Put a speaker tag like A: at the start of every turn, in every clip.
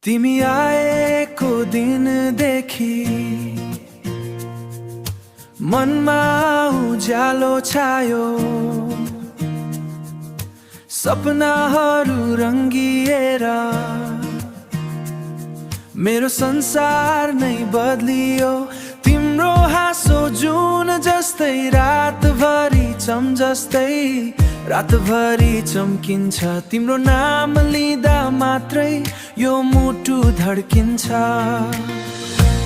A: तिमी आएको दिनदेखि मनमा उज्यालो छायो, सपनाहरू रंगिएर मेरो संसार नै बदलियो। तिम्रो हाँसो जुन जस्तै रातभरि चम जस्तै रातभरि चम्किन्छ। तिम्रो नाम लिँदा मात्रै यो मुटु धड्किन्छ।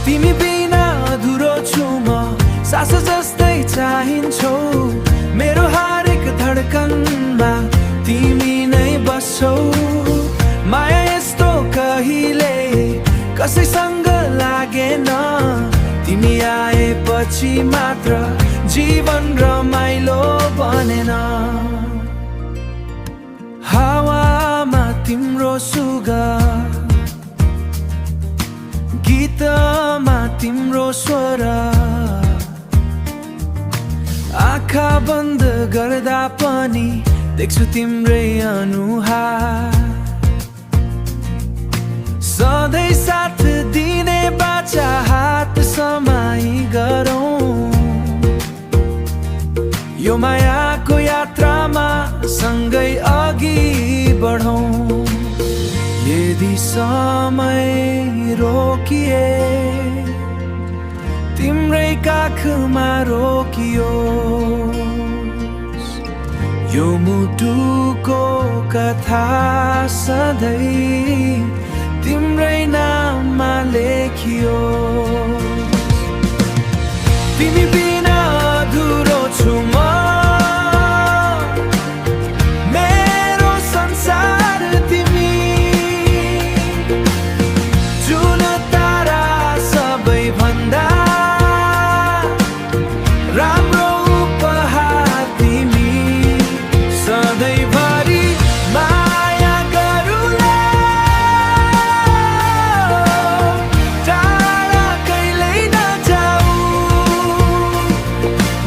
A: तिमी बिना अधुरो छु म, सास जस्तै चाहिन्छौ। मेरो हरेक धड्कनमा तिमी नै बस्छौ। माया यस्तो कहिले कसैसँग लागेन, तिमी आएपछि मात्र जीवन रमाइलो बनेन। हावामा तिम्रो सुगन्ध, गीतमा तिम्रो स्वर, आँखा बन्द गर्दा पनि देख्छु तिम्रै अनुहार। सधैँ साथ दिने बाचा हात समाई गरौँ, यो मायाको यात्रामा सँगै अघि बढौँ। यदि समय रोकिए तिम्रै काखमा रोकियो, यो मुटुको कथा सधैँ तिम्रै नाममा लेखियो। तिमी बिना अधुरो छु म, मेरो संसार तिमी। जुन तारा सबै भन्दा राम्रो उपहार तिमी। सधैँभरि माया गरौँला, टाढा कहिल्यै नजाऊ।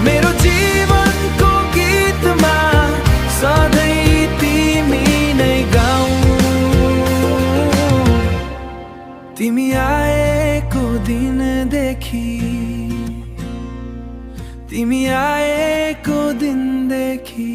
A: मेरो जीवनको गीतमा सधैँ तिमी नै गाऊ। तिमी आएको दिनदेखि, तिमी आएको दिनदेखि